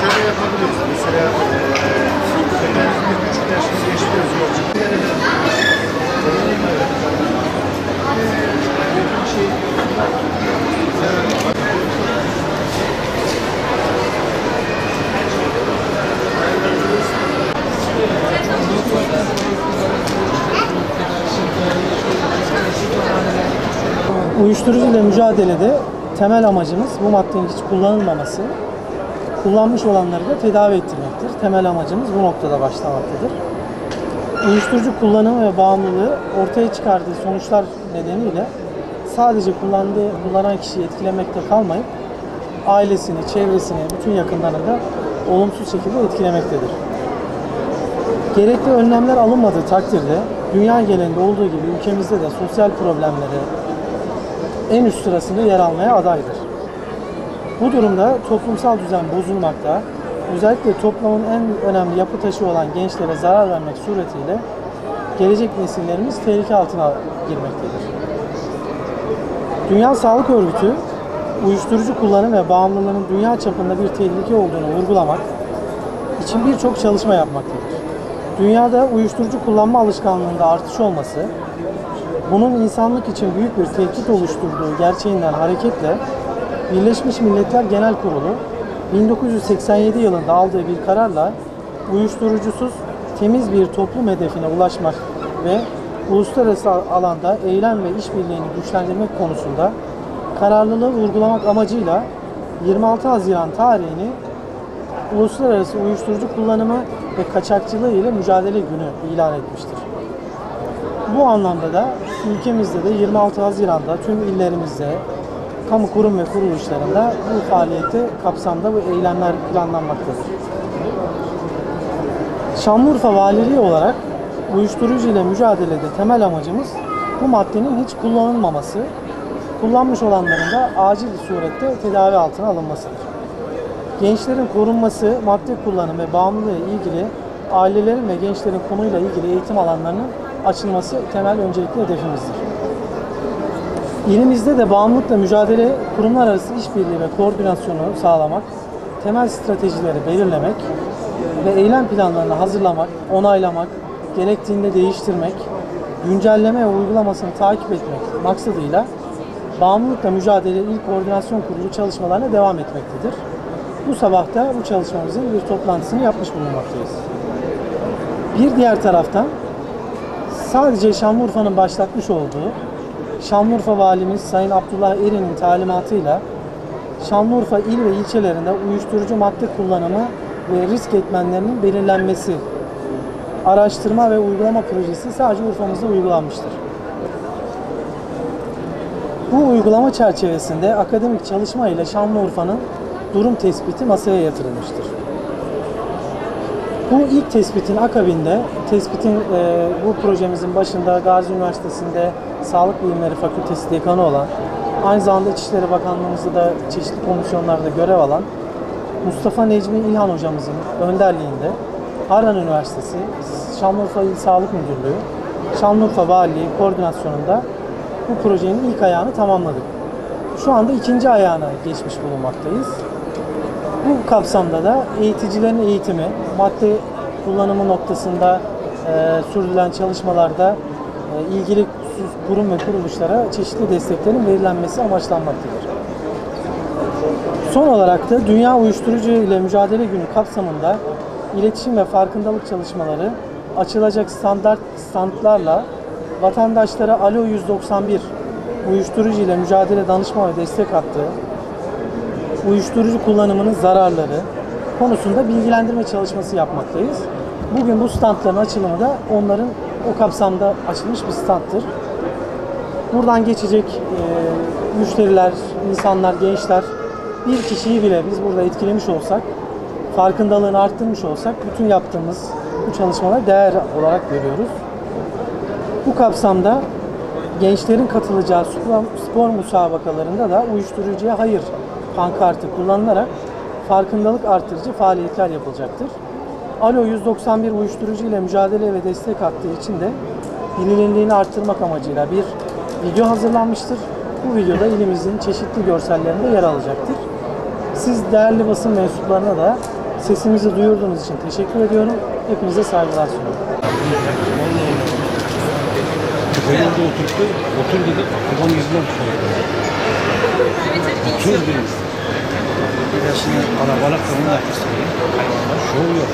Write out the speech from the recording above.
Şöyle yapabiliriz. Mesela bir küçük dersimiz geçiriyoruz. Uyuşturucu ile mücadelede temel amacımız bu maddenin hiç kullanılmaması, kullanmış olanları da tedavi ettirmektir. Temel amacımız bu noktada başlamaktadır. Uyuşturucu kullanımı ve bağımlılığı ortaya çıkardığı sonuçlar nedeniyle sadece kullanan kişiyi etkilemekte kalmayıp ailesini, çevresini, bütün yakınlarını da olumsuz şekilde etkilemektedir. Gerekli önlemler alınmadığı takdirde dünya genelinde olduğu gibi ülkemizde de sosyal problemleri en üst sırasında yer almaya adaydır. Bu durumda toplumsal düzen bozulmakta, özellikle toplumun en önemli yapı taşı olan gençlere zarar vermek suretiyle gelecek nesillerimiz tehlike altına girmektedir. Dünya Sağlık Örgütü, uyuşturucu kullanım ve bağımlılığının dünya çapında bir tehlike olduğunu vurgulamak için birçok çalışma yapmaktadır. Dünyada uyuşturucu kullanma alışkanlığında artış olması, bunun insanlık için büyük bir tehdit oluşturduğu gerçeğinden hareketle Birleşmiş Milletler Genel Kurulu 1987 yılında aldığı bir kararla uyuşturucusuz temiz bir toplum hedefine ulaşmak ve uluslararası alanda eylem ve işbirliğini güçlendirmek konusunda kararlılığı vurgulamak amacıyla 26 Haziran tarihini Uluslararası Uyuşturucu Kullanımı ve Kaçakçılığı ile Mücadele Günü ilan etmiştir. Bu anlamda da ülkemizde de 26 Haziran'da tüm illerimizde, kamu kurum ve kuruluşlarında bu faaliyete kapsamda bu eylemler planlanmaktadır. Şanlıurfa Valiliği olarak uyuşturucu ile mücadelede temel amacımız bu maddenin hiç kullanılmaması, kullanmış olanların da acil surette tedavi altına alınmasıdır. Gençlerin korunması, madde kullanımı ve bağımlılığı ile ilgili ailelerin ve gençlerin konuyla ilgili eğitim alanlarının açılması temel öncelikli hedefimizdir. İlimizde de bağımlılıkla mücadele kurumlar arası işbirliği ve koordinasyonu sağlamak, temel stratejileri belirlemek ve eylem planlarını hazırlamak, onaylamak, gerektiğinde değiştirmek, güncelleme ve uygulamasını takip etmek maksadıyla Bağımlılıkla Mücadele İl Koordinasyon Kurulu çalışmalarına devam etmektedir. Bu sabah da bu çalışmamızın bir toplantısını yapmış bulunmaktayız. Bir diğer taraftan sadece Şanlıurfa'nın başlatmış olduğu Şanlıurfa Valimiz Sayın Abdullah Erin'in talimatıyla Şanlıurfa il ve ilçelerinde uyuşturucu madde kullanımı ve risk etmenlerinin belirlenmesi araştırma ve uygulama projesi sadece Urfa'mızda uygulanmıştır. Bu uygulama çerçevesinde akademik çalışma ile Şanlıurfa'nın durum tespiti masaya yatırılmıştır. Bu ilk tespitin akabinde, bu projemizin başında Gazi Üniversitesi'nde Sağlık Bilimleri Fakültesi dekanı olan, aynı zamanda İçişleri Bakanlığımızda da çeşitli komisyonlarda görev alan Mustafa Necmi İlhan hocamızın önderliğinde Harran Üniversitesi, Şanlıurfa İl Sağlık Müdürlüğü, Şanlıurfa Valiliği koordinasyonunda bu projenin ilk ayağını tamamladık. Şu anda ikinci ayağına geçmiş bulunmaktayız. Bu kapsamda da eğiticilerin eğitimi, madde kullanımı noktasında sürdürülen çalışmalarda ilgili kurum ve kuruluşlara çeşitli desteklerin verilenmesi amaçlanmaktadır. Son olarak da Dünya Uyuşturucu ile Mücadele Günü kapsamında iletişim ve farkındalık çalışmaları açılacak standlarla vatandaşlara Alo 191 uyuşturucu ile mücadele danışma ve destek hattı, uyuşturucu kullanımının zararları konusunda bilgilendirme çalışması yapmaktayız. Bugün bu standların açılımı da onların o kapsamda açılmış bir standtır. Buradan geçecek müşteriler, insanlar, gençler, bir kişiyi bile biz burada etkilemiş olsak, farkındalığını arttırmış olsak bütün yaptığımız bu çalışmalara değer olarak görüyoruz. Bu kapsamda gençlerin katılacağı spor müsabakalarında da uyuşturucuya hayır pankartı kullanılarak farkındalık artırıcı faaliyetler yapılacaktır. Alo 191 uyuşturucu ile mücadele ve destek hattı için de bilinirliğini arttırmak amacıyla bir video hazırlanmıştır. Bu videoda ilimizin çeşitli görsellerinde yer alacaktır. Siz değerli basın mensuplarına da sesimizi duyurduğunuz için teşekkür ediyorum. Hepinize saygılar sunuyorum. Böyle orada otur dedi, babam yüzünden otur dedi. Bir de şimdi kalabalık da onun arkasında. Şov yok.